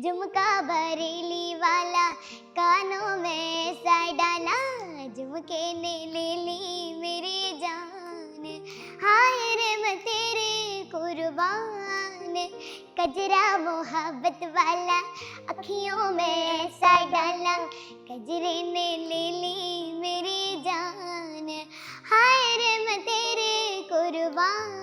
झुमका बरेली वाला कानों में ऐसा डाला झुमके ने ले ली मेरी जान हाय रे मैं तेरे कुर्बान कजरा मोहब्बत वाला अखियों में ऐसा डाला कजरे ने ले ली मेरी जान हाय रे मैं तेरे कुर्बान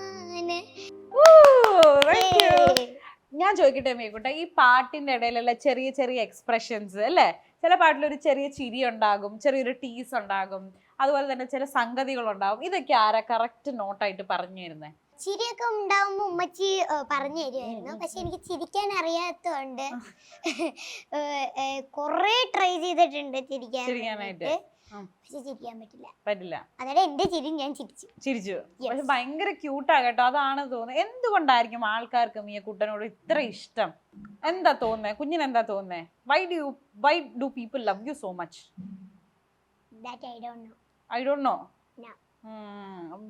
ഞാൻ ചോദിക്കട്ടെ മേക്കുട്ടെ, ഈ പാട്ടിന്റെ ഇടയിലുള്ള ചെറിയ ചെറിയ എക്സ്പ്രഷൻസ് അല്ലേ, ചില പാട്ടിലൊരു ചെറിയ ചിരി ഉണ്ടാകും, ചെറിയൊരു ടീസ് ഉണ്ടാകും, അതുപോലെ തന്നെ ചില സംഗതികൾ ഉണ്ടാകും, ഇതൊക്കെ ആരാ കറക്റ്റ് നോട്ടായിട്ട് പറഞ്ഞു തരുന്നേ? ചിരിയൊക്കെ ഉണ്ടാവുമ്പോ ഉമ്മച്ചി പറഞ്ഞു തരുമായിരുന്നു. പക്ഷെ എനിക്ക് ചിരിക്കാൻ അറിയാത്തതുകൊണ്ട് കൊറേ ട്രൈ ചെയ്തിട്ടുണ്ട് ചിരിക്കാനായിട്ട്. പക്ഷെ ചിരിക്കാൻ പറ്റില്ല. അതായത് എന്റെ ചിരി ഞാൻ ചിരിച്ചു. പക്ഷെ ഭയങ്കര ക്യൂട്ടാ കേട്ടോ, അതാണ് തോന്നുന്നത്. എന്തുകൊണ്ടായിരിക്കും ആൾക്കാർക്ക് മിയക്കുട്ടനോട് ഇത്ര ഇഷ്ടം? എന്താ തോന്നുന്നേ, കുഞ്ഞിന് എന്താ തോന്നുന്നേ? Why do people love you so much? I don't know.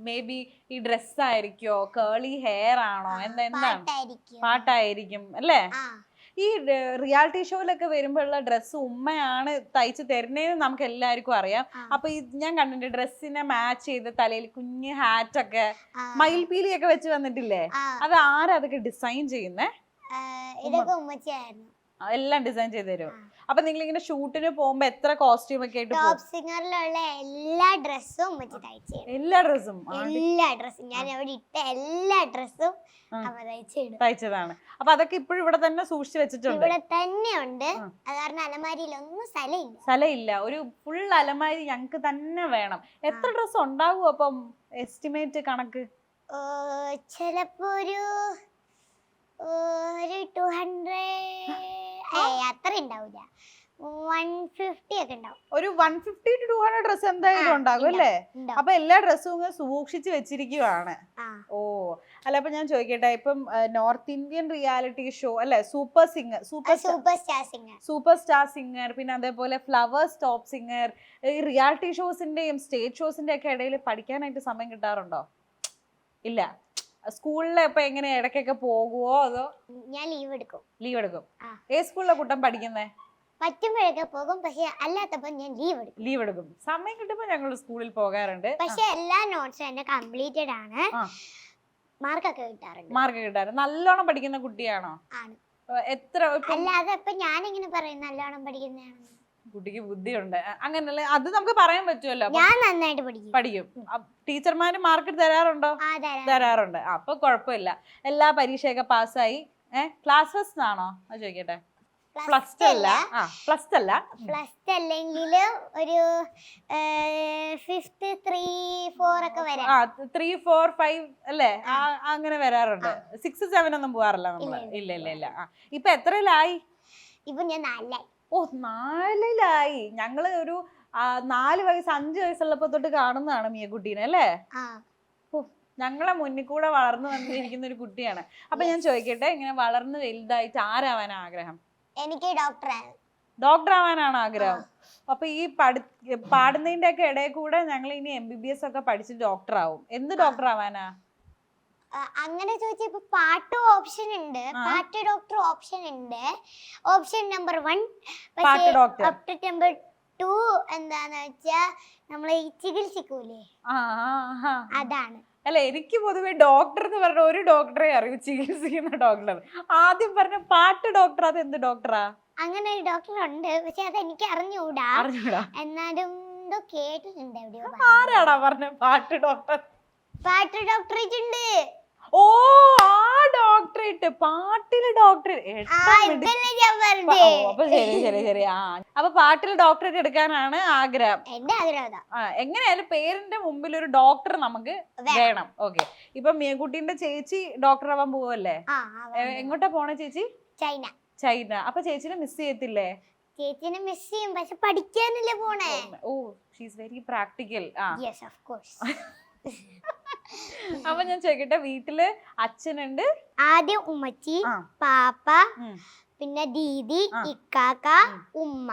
May be ഈ ഡ്രസ് ആയിരിക്കോ, കേളി ഹെയർ ആണോ, എന്താണ്? പാട്ടായിരിക്കും അല്ലേ? ഈ റിയാലിറ്റി ഷോയിലൊക്കെ വരുമ്പോഴുള്ള ഡ്രസ്സ് ഉമ്മയാണ് തയ്ച്ച് തരുന്നതെന്ന് നമുക്ക് എല്ലാവർക്കും അറിയാം. അപ്പൊ ഞാൻ കണ്ടിട്ടുണ്ട് ഡ്രസ്സിനെ മാച്ച് ചെയ്ത് തലയിൽ കുഞ്ഞ് ഹാറ്റൊക്കെ മയിൽപീലിയൊക്കെ വെച്ച് വന്നിട്ടില്ലേ? അത് ആരാ അതൊക്കെ ഡിസൈൻ ചെയ്യുന്നേ? എല്ലാം ഡിസൈൻ ചെയ്ത് തരും. അപ്പൊ നിങ്ങൾ ഇങ്ങനെ ഷൂട്ടിന് പോകുമ്പോ എത്ര കോസ്റ്റ്യൂം ഒക്കെ ആയിട്ട് ടോപ്പ് സിംഗറിലുള്ള എല്ലാ ഡ്രസ്സും ഞാൻ അവിടെ ഇട്ട എല്ലാ ഡ്രസ്സും തയ്ച്ചതാണ്. അപ്പൊ അതൊക്കെ ഇപ്പോഴും ഇവിടെ തന്നെ സൂക്ഷിച്ചു വെച്ചിട്ടുണ്ട്? ഇവിടെ തന്നെ ഉണ്ട്. അത് കാരണം അലമാരിയിലൊന്നും സ്ഥലമില്ല. ഒരു ഫുൾ അലമാരി ഞങ്ങക്ക് തന്നെ വേണം. എത്ര ഡ്രസ് ഉണ്ടാവും അപ്പം എസ്റ്റിമേറ്റ് കണക്ക്? ചിലപ്പോ ഒരു 200 അത്ര ഉണ്ടാവില്ല, 150 ഒക്കെ ഉണ്ടാവും. ഒരു 150 to 200 ഡ്രസ് എന്തായാലും ഉണ്ടാകും അല്ലേ? അപ്പൊ എല്ലാ ഡ്രസ്സും സൂക്ഷിച്ചു വെച്ചിരിക്കുവാണ്. ഓ അല്ല, അപ്പൊ ഞാൻ ചോദിക്കട്ടെ, ഇപ്പം നോർത്ത് ഇന്ത്യൻ റിയാലിറ്റി ഷോ അല്ലെ, സൂപ്പർ സ്റ്റാർ സിംഗർ, പിന്നെ അതേപോലെ ഫ്ലവേഴ്സ് ടോപ്പ് സിംഗർ, ഈ റിയാലിറ്റി ഷോസിന്റെയും സ്റ്റേജ് ഷോസിന്റെ ഒക്കെ ഇടയിൽ പഠിക്കാനായിട്ട് സമയം കിട്ടാറുണ്ടോ? ഇല്ല. സ്കൂളിൽ ഇപ്പൊ എങ്ങനെ ഇടയ്ക്കൊക്കെ പോകുവോ അതോ? ഞാൻ ലീവ് എടുക്കും. ഏത് സ്കൂളിലെ കുട്ടൻ പഠിക്കുന്നേ? പറ്റുമ്പോഴൊക്കെ പോകും, പക്ഷെ അല്ലാത്തപ്പോ ഞാൻ ലീവ് എടുക്കും. സമയം കിട്ടുമ്പോ ഞങ്ങൾ സ്കൂളിൽ പോകാറുണ്ട്. പക്ഷെ എല്ലാ നോട്ട്സും എന്നെ കംപ്ലീറ്റഡ് ആണ്. മാർക്കൊക്കെ കിട്ടാറുണ്ട്. നല്ലോണം പഠിക്കുന്ന കുട്ടിയാണോ? എത്ര? അല്ലാതെ ഇപ്പൊ ഞാനിങ്ങനെ പറയും നല്ലോണം പഠിക്കുന്നതാണ്. കുട്ടിക്ക് ബുദ്ധിയുണ്ട് അങ്ങനല്ലേ, അത് നമുക്ക് പറയാൻ പറ്റുമല്ലോ. ഞാൻ നന്നായിട്ട് പഠിക്കും. ടീച്ചർമാര് മാർക്ക് തരാറുണ്ടോ? തരാറുണ്ട്. അപ്പൊ കുഴപ്പമില്ല. എല്ലാ പരീക്ഷയൊക്കെ പാസ്സായി. ക്ലാസ് ഫസ്റ്റ് ആണോ അത് ചോദിക്കട്ടെ? പ്ലസ് ടു അല്ലെങ്കിൽ ഒരു 5th 3, 4 ഒക്കെ വരാം. 3, 4, 5 അല്ലേ, അങ്ങനെ വരാറുണ്ട്. 6, 7 ഒന്നും പോവാറില്ല നമ്മള്. ഇല്ല. ഇപ്പൊ എത്രയിലായി? ഇപ്പൊ ഞാൻ 4. ഓ 4-ലായി. ഞങ്ങള് ഒരു 4 വയസ്സ് 5 വയസ്സുള്ളപ്പോ തൊട്ട് കാണുന്നതാണ് മിയക്കുട്ടീനെ അല്ലേ? ഞങ്ങളെ മുന്നിൽ കൂടെ വളർന്നു വന്നിരിക്കുന്ന ഒരു കുട്ടിയാണ്. അപ്പൊ ഞാൻ ചോദിക്കട്ടെ, ഇങ്ങനെ വളർന്ന് വലുതായിട്ട് ആരാവാൻ ആഗ്രഹം? എനിക്ക് ഡോക്ടർ ആവാനാണ് ആഗ്രഹം. അപ്പൊ ഈ പാടുന്നതിന്റെ ഒക്കെ ഇടയിൽ കൂടെ ഞങ്ങൾ ഇനി MBBS ഒക്കെ പഠിച്ച് ഡോക്ടർ ആവും. എന്ത് ഡോക്ടർ ആവാനാ? അങ്ങനെ ചോദിച്ചാൽ ഇപ്പൊ പാട്ട് ഓപ്ഷൻ ഉണ്ട്, പാട്ട് ഡോക്ടർ ഓപ്ഷൻ ഉണ്ട്. ഓപ്ഷൻ നമ്പർ 1 ഓപ്ഷൻ നമ്പർ 2 എന്താന്ന് വെച്ചാ നമ്മളെ ഈ ചികിത്സിക്കൂലേ, അതാണ്. അല്ല, എനിക്ക് പൊതുവെ ഡോക്ടർ എന്ന് പറഞ്ഞ ഒരു ഡോക്ടറെ അറിയൂ, ചികിത്സിക്കുന്ന ഡോക്ടർ. ആദ്യം പറഞ്ഞ പാട്ട് ഡോക്ടർ, അത് എന്ത് ഡോക്ടറാ? അങ്ങനെ ഒരു ഡോക്ടർ ഉണ്ട്, പക്ഷെ അത് എനിക്ക് അറിഞ്ഞൂടാ. എന്നാലും എന്തോ കേട്ടിട്ടുണ്ട് എവിടെയോ. ആരാടാ പറഞ്ഞ പാട്ട് ഡോക്ടർ? പാട്ട് ഡോക്ടറേറ്റ് ഉണ്ട്. ഓ ആ ഡോക്ടറേറ്റ്, പാട്ടില് ഡോക്ടറേറ്റ്. അപ്പൊ ശരി. അപ്പൊ പാട്ടില് ഡോക്ടറേറ്റ് എടുക്കാനാണ് ആഗ്രഹം. എന്റെ ആഗ്രഹം. എങ്ങനെയായാലും പേരിന്റെ മുമ്പിൽ ഒരു ഡോക്ടർ നമുക്ക് വേണം. ഓക്കെ. ഇപ്പൊ മിയക്കുട്ടീന്റെ ചേച്ചി ഡോക്ടർ ആവാൻ പോവല്ലേ? എങ്ങോട്ടാ പോണേ ചേച്ചി? ചൈന. അപ്പൊ ചേച്ചിനെ മിസ് ചെയ്യത്തില്ലേ? ചേച്ചിനെ മിസ് ചെയ്യും, പക്ഷെ പഠിക്കാനല്ലേ പോണേ. Oh she is very practical. Yes of course. അപ്പൊ ഞാൻ ചോദിക്കട്ടെ, വീട്ടില് അച്ഛനുണ്ട്? ആദ്യം ഉമ്മച്ചി, പാപ്പ, പിന്നെ ദീദി, ഇക്കാക്ക, ഉമ്മ.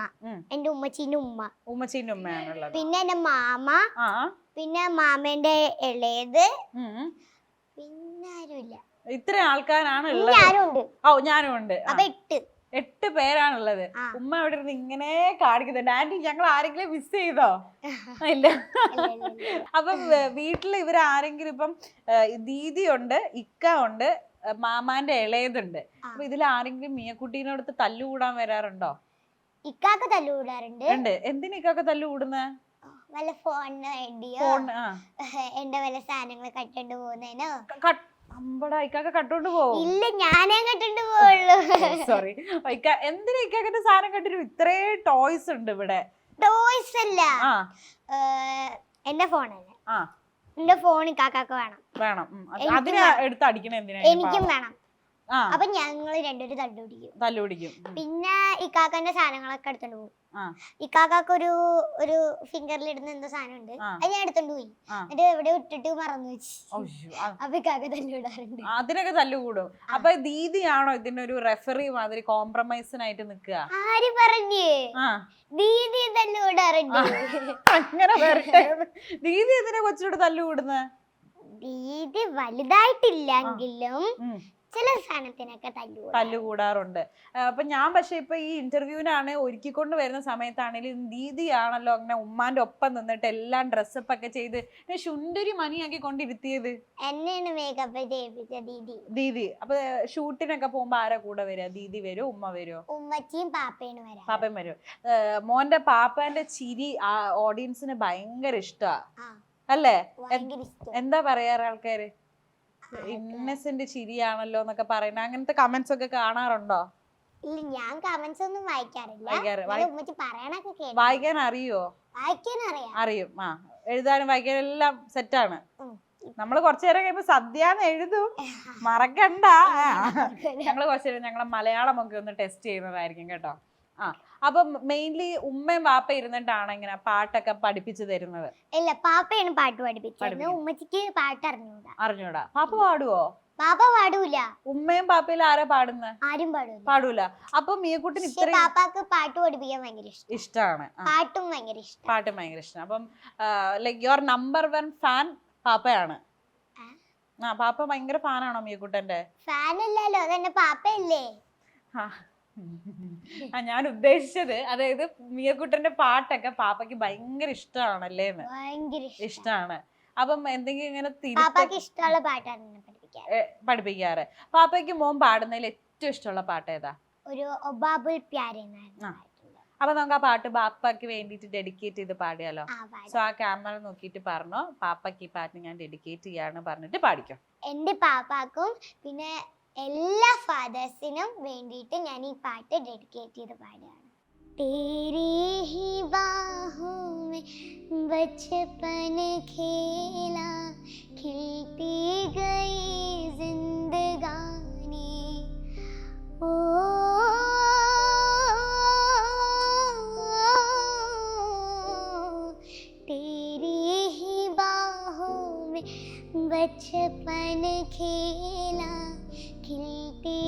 എന്റെ ഉമ്മച്ചീന്റെ ഉമ്മയാണുള്ളത്. പിന്നെ എന്റെ മാമ, പിന്നെ മാമേന്റെ ഇളയത്, പിന്നെ ആരുമില്ല. ഇത്ര ആൾക്കാരാണ് ഉള്ളത്. ഞാനും ഉണ്ട്. ഓ ഞാനും ഉണ്ട്. അപ്പൊ 8 പേരാണുള്ളത്. ഉമ്മ അവിടെ ഇരുന്ന് ഇങ്ങനെ കാണിക്കുന്നുണ്ട്. ആന്റി ഞങ്ങൾ ആരെങ്കിലും മിസ് ചെയ്തോ? ഇല്ല. അപ്പം വീട്ടിൽ ഇവരാരെങ്കിലും ഇപ്പം ദീദി ഉണ്ട്, ഇക്ക ഉണ്ട്, മാമാന്റെ ഇളയതുണ്ട്. അപ്പൊ ഇതിൽ ആരെങ്കിലും മിയക്കുട്ടീനോടത്ത് തല്ലുകൂടാൻ വരാറുണ്ടോ? ഇക്കാക്ക് തല്ലുകൂടാറുണ്ട്. ഉണ്ട്. എന്തിനാ ഇക്കാക്ക് തല്ലുകൂടുന്ന? വല്ല ഫോണിന് വേണ്ടിയോ, എന്റെ വല്ല സാധനങ്ങൾ കട്ടോണ്ട് പോകുന്നതിനോ. അമ്പടാ, ഇക്കാക്ക കട്ടോണ്ട് പോവും? ഇല്ല, ഞാനേ കട്ടോണ്ട് പോവുള്ളൂ. സോറി. എന്തിനാ ഇക്കാക്കന്റെ സാധനം കണ്ടിട്ട്? ഇത്രേ ടോയ്സ് ഉണ്ട് ഇവിടെ. ടോയ്സ് അല്ല, എന്റെ ഫോണല്ലേ. എന്റെ ഫോൺ ഇക്കാക്കാക്ക് വേണം. അതിനെ എടുത്ത് അടിക്കണ എന്തിനാ? എനിക്കും വേണം. അപ്പൊ ഞങ്ങള് രണ്ടുപേരും തല്ലുപിടിക്കും. പിന്നെ ഇക്കാക്കന്റെ സാധനങ്ങളൊക്കെ എടുത്തോണ്ട് പോകും. ഇക്കാക്കാക്ക് ഒരു ഫിംഗറിൽ ഇടുന്ന എന്തോ സാധനം ഉണ്ട്, അത് ഞാൻ എടുത്തോണ്ട് പോയി. എന്നിട്ട് എവിടെ ഇട്ടിട്ട് മറന്നു വെച്ച്. അപ്പൊ ഇക്കാക്ക തല്ലുകൂടാറുണ്ട്. അതിനൊക്കെ തല്ലുകൂടും. അപ്പൊ ദീദിയാണോ ഇതിനൊരു റെഫറി മാതിരി കോംപ്രമൈസിനായിട്ട് നിക്കുക? ആര് പറഞ്ഞു? ദീദി തല്ലുകൂടാറുണ്ട്. അങ്ങനെ വരട്ടെ. ദീദി എന്തിനാ കൊച്ചിനോട് തല്ലുകൂടുന്ന? ദീദി വലുതായിട്ടില്ലെങ്കിലും ചില സാധനത്തിനൊക്കെ തല്ലുകൂടാറുണ്ട്. അപ്പൊ ഞാൻ പക്ഷെ ഇപ്പൊ ഈ ഇന്റർവ്യൂവിനാണ് ഒരുക്കിക്കൊണ്ട് വരുന്ന സമയത്താണെങ്കിലും ദീദിയാണല്ലോ അങ്ങനെ ഉമ്മാന്റെ ഒപ്പം നിന്നിട്ട് എല്ലാം ഡ്രസ്സപ്പ് ഒക്കെ ചെയ്ത് ശുണ്ടരി മണിയാക്കി കൊണ്ടിരുത്തിയത്. എന്നെയാണ് മേക്കപ്പ് ചെയ്യിപ്പിച്ച ദീദി. അപ്പൊ ഷൂട്ടിനൊക്കെ പോകുമ്പോ ആരാ കൂടെ വരിക? ദീദി വരും, ഉമ്മ വരുമോ? ഉമ്മച്ചിയും പാപ്പയും വരും. മോന്റെ പാപ്പാന്റെ ചിരി ഓഡിയൻസിന് ഭയങ്കര ഇഷ്ടാ അല്ലേ? എന്താ പറയാറ് ആൾക്കാര്? ഇന്നസെന്റ് ചിരിയാണല്ലോ എന്നൊക്കെ പറയുന്നത്. അങ്ങനത്തെ കമന്റ്സ് ഒക്കെ കാണാറുണ്ടോ? ഇല്ല, ഞാൻ കമന്റ്സ് ഒന്നും വായിക്കാറില്ല. വായിക്കാൻ അറിയോ? അറിയും. എഴുതാനും വായിക്കാനും എല്ലാം സെറ്റാണ്. നമ്മള് കുറച്ചു നേരം കഴിയുമ്പോ സദ്യന്ന് എഴുതും, മറക്കണ്ട. ഞങ്ങള് കുറച്ചു നേരം ഞങ്ങളെ മലയാളം ഒക്കെ ഒന്ന് ടെസ്റ്റ് ചെയ്യുന്നതായിരിക്കും കേട്ടോ. അപ്പൊ മെയിൻലി ഉമ്മയും പാപ്പ ഇരുന്നിട്ടാണ് ഇങ്ങനെ പാട്ടൊക്കെ പഠിപ്പിച്ചു തരുന്നത്? ഇല്ല, പാപ്പയാണ് പാട്ട് പഠിപ്പിച്ചത്. ഉമ്മച്ചിക്ക് പാട്ട് അറിഞ്ഞൂടാ. പാപ്പ പാടുവോ? പാപ്പ പാടൂല. ഉമ്മയും പാപ്പയിൽ ആരാ പാടുന്നത്? ആരും പാടൂല. അപ്പൊ മിയക്കുട്ടിന് പാപ്പാക്ക് പാട്ട് പഠിപ്പിക്കാൻ ഭയങ്കര ഇഷ്ടമാണ്. പാട്ടും ഭയങ്കര ഇഷ്ടം. അപ്പം ലൈക് യുവർ നമ്പർ 1 ഫാൻ പാപ്പയാണ്? പാപ്പ ഭയങ്കര ഫാനാണോ മിയക്കുട്ടന്റെ? ഫാൻ അല്ലല്ലോ, അതെന്നെ പാപ്പയല്ലേ. ഞാൻ ഉദ്ദേശിച്ചത് അതായത് മിയക്കുട്ടന്റെ പാട്ടൊക്കെ പാപ്പയ്ക്ക് ഭയങ്കര ഇഷ്ടമാണല്ലേ? ഇഷ്ടമാണ്. അപ്പം എന്തെങ്കിലും ഇങ്ങനെ ഇഷ്ടമുള്ള പാട്ടാണ് പഠിപ്പിക്കാറ്. പാപ്പയ്ക്ക് മോൻ പാടുന്നതിൽ ഏറ്റവും ഇഷ്ടമുള്ള പാട്ട് ഏതാ? ഒരു ഒബാബുൽ പ്യാരെ. അപ്പൊ നമുക്ക് ആ പാട്ട് പാപ്പയ്ക്ക് വേണ്ടിട്ട് ഡെഡിക്കേറ്റ് ചെയ്ത് പാടിയാലോ? സോ ആ ക്യാമറ നോക്കിയിട്ട് പറഞ്ഞോ, പാപ്പയ്ക്ക് ഈ പാട്ട് ഞാൻ ഡെഡിക്കേറ്റ് ചെയ്യാണ് പറഞ്ഞിട്ട് പാടിക്കോ. എന്റെ പാപ്പാക്കും പിന്നെ എല്ലാ ഫാദേഴ്സിനും വേണ്ടിയിട്ട് ഞാൻ ഈ പാട്ട് ഡെഡിക്കേറ്റ് ചെയ്ത് പാടുകയാണ്. तेरी ही बाहों में बचपन खेला, खिलती गई जिंदगानी, ओ तेरी ही बाहों में बचपन खेला, खिलती